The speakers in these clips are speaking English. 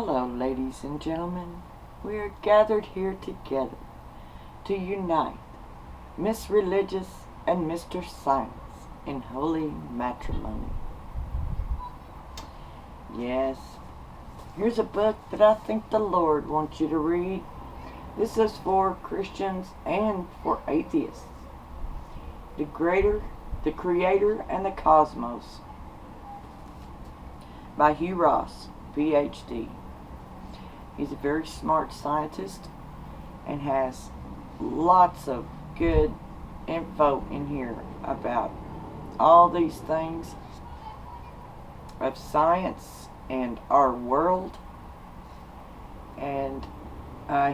Hello, ladies and gentlemen. We are gathered here together to unite Miss Religious and Mr. Science in holy matrimony. Yes, here's a book that I think the Lord wants you to read. This is for Christians and for atheists. The Creator, and the Cosmos by Hugh, PH.D. He's a very smart scientist and has lots of good info in here about all these things of science and our world. And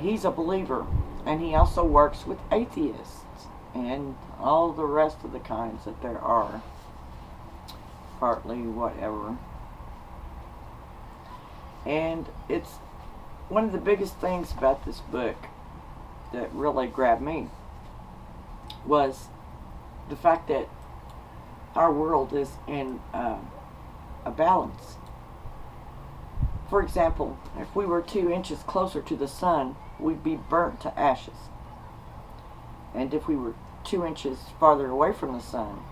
he's a believer, and he also works with atheists and all the rest of the kinds that there are, partly whatever. And it's one of the biggest things about this book that really grabbed me was the fact that our world is in a balance. For example, if we were 2 inches closer to the sun, we'd be burnt to ashes. And if we were 2 inches farther away from the sun,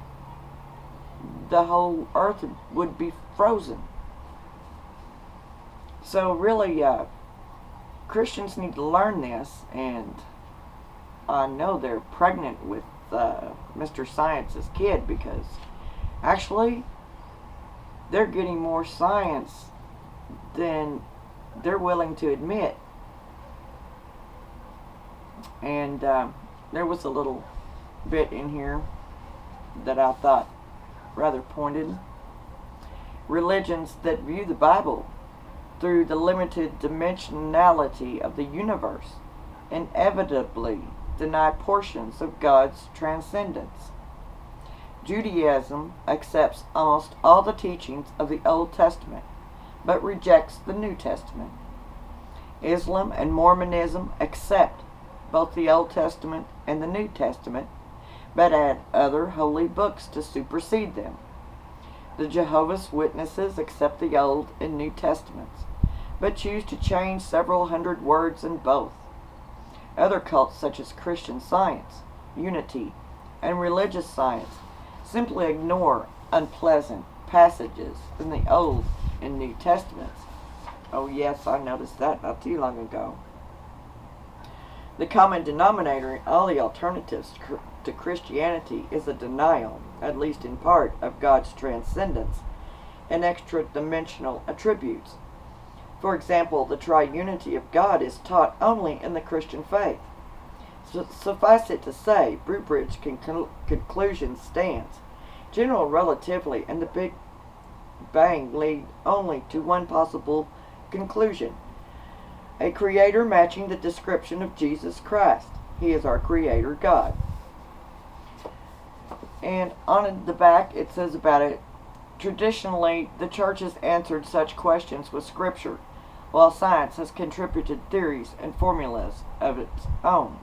the whole earth would be frozen. So really, Christians need to learn this, and I know they're pregnant with Mr. Science's kid, because actually they're getting more science than they're willing to admit. And there was a little bit in here that I thought rather pointed. Religions that view the Bible through the limited dimensionality of the universe inevitably deny portions of God's transcendence. Judaism accepts almost all the teachings of the Old Testament, but rejects the New Testament. Islam and Mormonism accept both the Old Testament and the New Testament, but add other holy books to supersede them. The Jehovah's Witnesses accept the Old and New Testaments, but choose to change several hundred words in both. Other cults, such as Christian Science, Unity, and Religious Science, simply ignore unpleasant passages in the Old and New Testaments. Oh yes, I noticed that not too long ago. The common denominator in all the alternatives to Christianity is a denial, at least in part, of God's transcendence and extra-dimensional attributes. For example, the triunity of God is taught only in the Christian faith. Suffice it to say, Brubridge conclusion stands. General relativity and the Big Bang lead only to one possible conclusion: a creator matching the description of Jesus Christ. He is our creator God. And on the back it says about it, traditionally the church has answered such questions with scripture, while science has contributed theories and formulas of its own.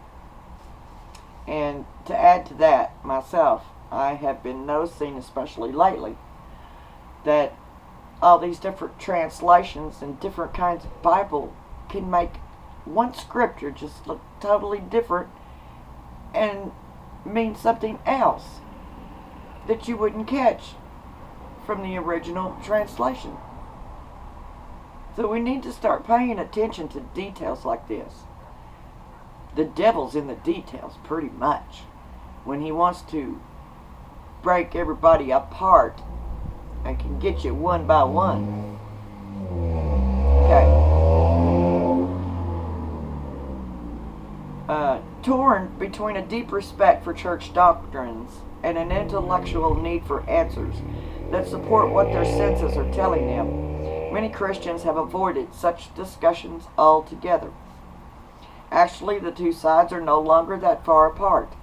And to add to that, myself, I have been noticing, especially lately, that all these different translations and different kinds of Bible can make one scripture just look totally different and mean something else that you wouldn't catch from the original translation. So we need to start paying attention to details like this. The devil's in the details, pretty much. When he wants to break everybody apart and can get you one by one. Okay. Torn between a deep respect for church doctrines and an intellectual need for answers that support what their senses are telling them, many Christians have avoided such discussions altogether. Actually, the two sides are no longer that far apart.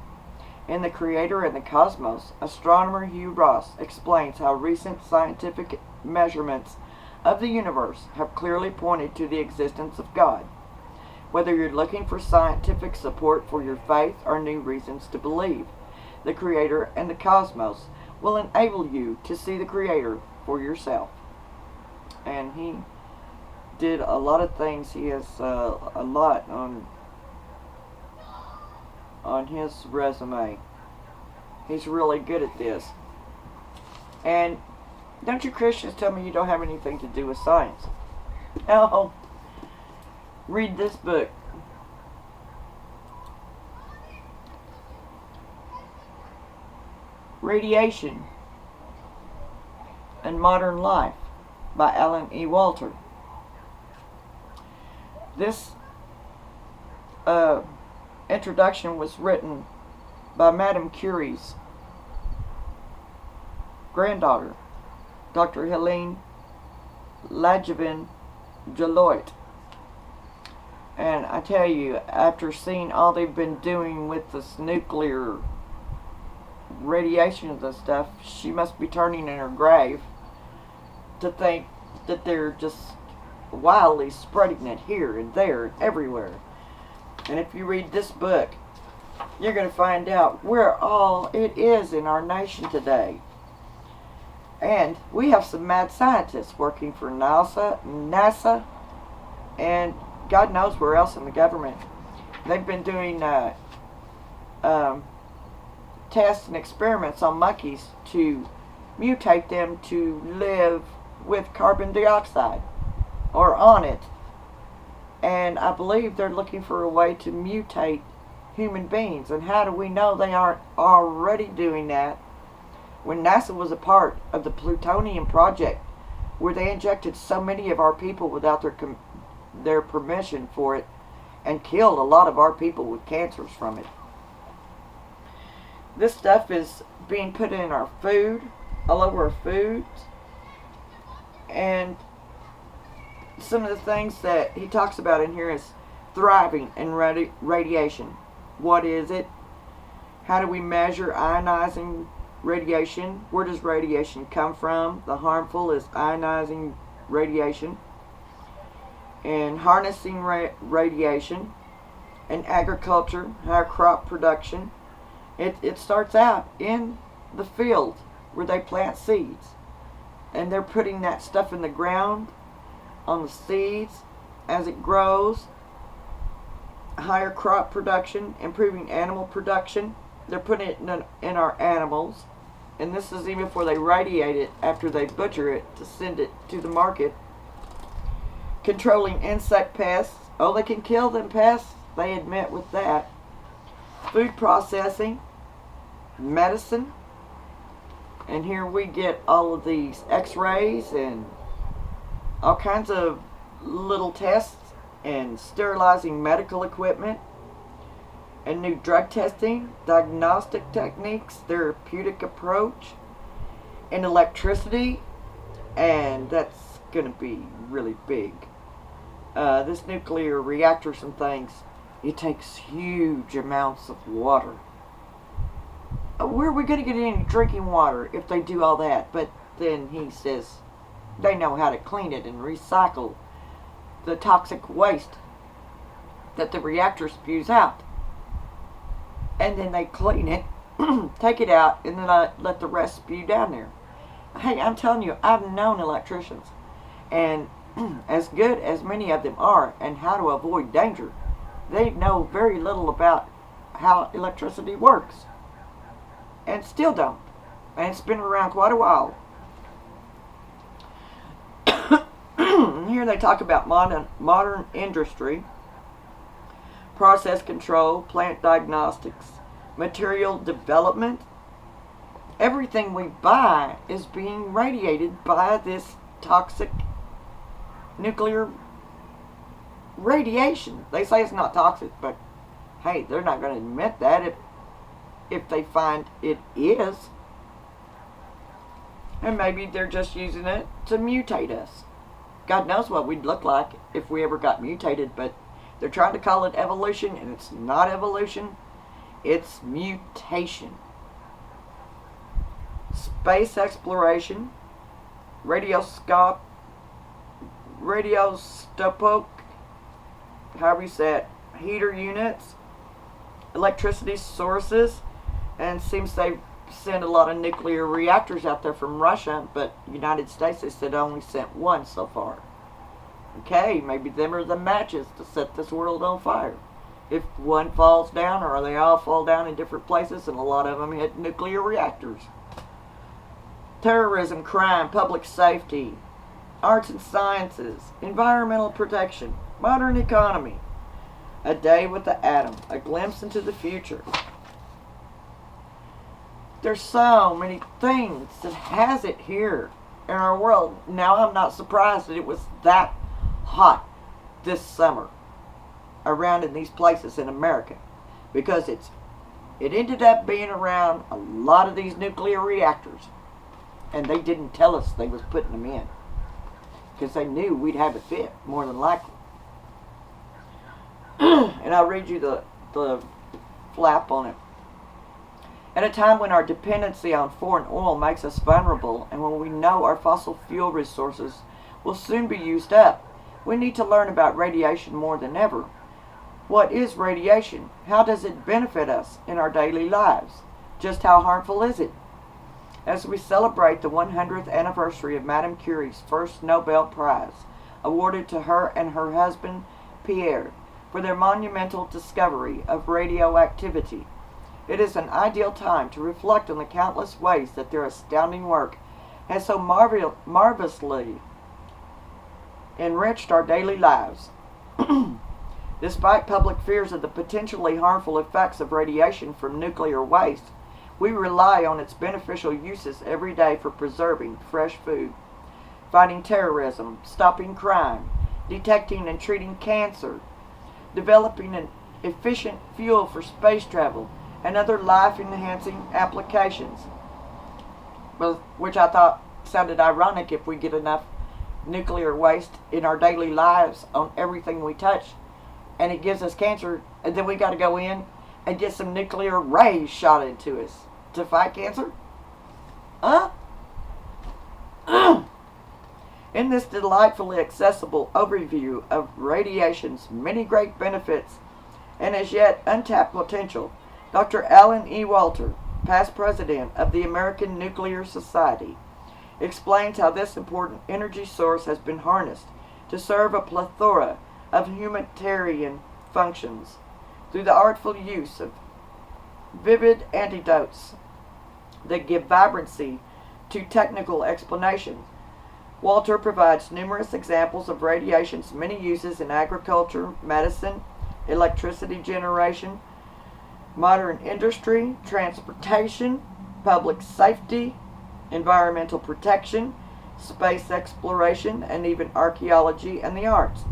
In The Creator and the Cosmos, astronomer Hugh explains how recent scientific measurements of the universe have clearly pointed to the existence of God. Whether you're looking for scientific support for your faith or new reasons to believe, The Creator and the Cosmos will enable you to see the Creator for yourself. And he did a lot of things. He has a lot on his resume. He's really good at this. And don't you Christians tell me you don't have anything to do with science. Oh, read this book. Radiation and Modern Life by Alan E. Walter. This introduction was written by Madame Curie's granddaughter, Dr. Helene Langevin Joliot. And I tell you, after seeing all they've been doing with this nuclear radiation and stuff, she must be turning in her grave to think that they're just wildly spreading it here and there and everywhere. And if you read this book, you're going to find out where all it is in our nation today. And we have some mad scientists working for NASA, and God knows where else in the government. They've been doing tests and experiments on monkeys to mutate them to live with carbon dioxide or on it. And I believe they're looking for a way to mutate human beings. And how do we know they aren't already doing that? When NASA was a part of the plutonium project, where they injected so many of our people without their permission for it, and killed a lot of our people with cancers from it. This stuff is being put in our food, all over our foods, and some of the things that he talks about in here is thriving in radiation. What is it? How do we measure ionizing radiation? Where does radiation come from? The harmful is ionizing radiation. And harnessing radiation. And agriculture, higher crop production. It starts out in the field where they plant seeds. And they're putting that stuff in the ground on the seeds as it grows. Higher crop production, improving animal production. They're putting it in our animals. And this is even before they radiate it, after they butcher it to send it to the market. Controlling insect pests. Oh, they can kill them pests, they admit with that. Food processing. Medicine. And here we get all of these x-rays and all kinds of little tests and sterilizing medical equipment and new drug testing, diagnostic techniques, therapeutic approach, and electricity, and that's going to be really big. This nuclear reactors and things, it takes huge amounts of water. Where are we going to get any drinking water if they do all that? But then he says they know how to clean it and recycle the toxic waste that the reactor spews out. And then they clean it, take it out, and then I let the rest spew down there. Hey, I'm telling you, I've known electricians. And as good as many of them are and how to avoid danger, they know very little about how electricity works. And still don't. And it's been around quite a while. Here they talk about modern industry, process control, plant diagnostics, material development. Everything we buy is being radiated by this toxic nuclear radiation. They say it's not toxic, but hey, they're not going to admit that if they find it is. And maybe they're just using it to mutate us. God knows what we'd look like if we ever got mutated, but they're trying to call it evolution, and it's not evolution, it's mutation. Space exploration, radiostope, however you say it, heater units, electricity sources, and it seems they send a lot of nuclear reactors out there from Russia, but United States, they said, only sent one so far. Okay, maybe them are the matches to set this world on fire. If one falls down, or they all fall down in different places, and a lot of them hit nuclear reactors. Terrorism, crime, public safety, arts and sciences, environmental protection, modern economy. A day with the atom, a glimpse into the future. There's so many things that has it here in our world. Now I'm not surprised that it was that hot this summer around in these places in America, because it ended up being around a lot of these nuclear reactors, and they didn't tell us they was putting them in because they knew we'd have a fit more than likely. And I'll read you the flap on it. At a time when our dependency on foreign oil makes us vulnerable, and when we know our fossil fuel resources will soon be used up, we need to learn about radiation more than ever. What is radiation? How does it benefit us in our daily lives? Just how harmful is it? As we celebrate the 100th anniversary of Madame Curie's first Nobel Prize, awarded to her and her husband Pierre for their monumental discovery of radioactivity, it is an ideal time to reflect on the countless ways that their astounding work has so marvelously enriched our daily lives. Despite public fears of the potentially harmful effects of radiation from nuclear waste, we rely on its beneficial uses every day for preserving fresh food, fighting terrorism, stopping crime, detecting and treating cancer, developing an efficient fuel for space travel, and other life-enhancing applications. Which I thought sounded ironic if we get enough nuclear waste in our daily lives on everything we touch, and it gives us cancer, and then we got to go in and get some nuclear rays shot into us to fight cancer? Huh? In this delightfully accessible overview of radiation's many great benefits and as yet untapped potential, Dr. Alan E. Walter, past president of the American Nuclear Society, explains how this important energy source has been harnessed to serve a plethora of humanitarian functions through the artful use of vivid anecdotes that give vibrancy to technical explanations. Walter provides numerous examples of radiation's many uses in agriculture, medicine, electricity generation, modern industry, transportation, public safety, environmental protection, space exploration, and even archaeology and the arts.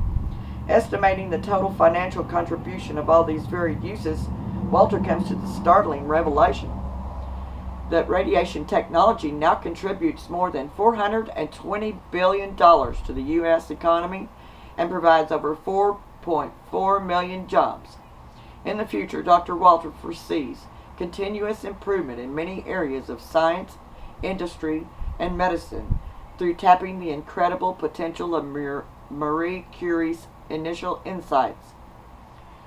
Estimating the total financial contribution of all these varied uses, Walter comes to the startling revelation that radiation technology now contributes more than $420 billion to the U.S. economy and provides over 4.4 million jobs. In the future, Dr. Walter foresees continuous improvement in many areas of science, industry, and medicine through tapping the incredible potential of Marie Curie's initial insights.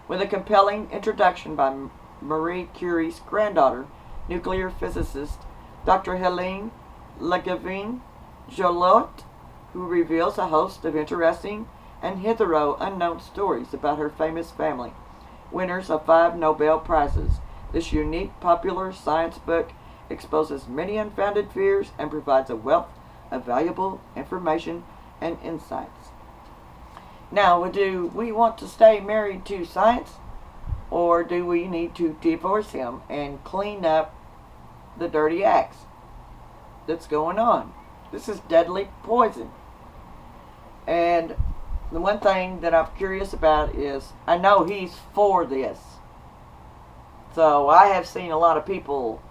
With a compelling introduction by Marie Curie's granddaughter, nuclear physicist Dr. Helene Legevin-Joliot, who reveals a host of interesting and hitherto unknown stories about her famous family, winners of 5 Nobel Prizes. This unique, popular science book exposes many unfounded fears and provides a wealth of valuable information and insights. Now, do we want to stay married to science, or do we need to divorce him and clean up the dirty acts that's going on? This is deadly poison. And the one thing that I'm curious about is, I know he's for this. So I have seen a lot of people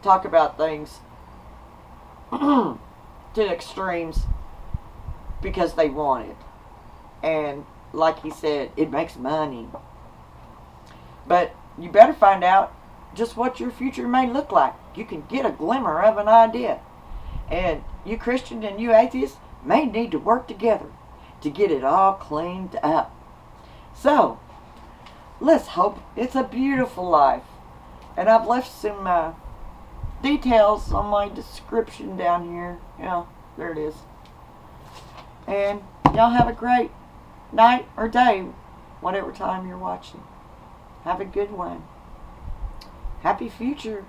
talk about things to extremes because they want it. And like he said, it makes money. But you better find out just what your future may look like. You can get a glimmer of an idea. And you Christians and you atheists may need to work together to get it all cleaned up. So, let's hope it's a beautiful life. And I've left some details on my description down here. Yeah, there it is. And Y'all have a great night or day, whatever time you're watching. Have a good one. Happy future.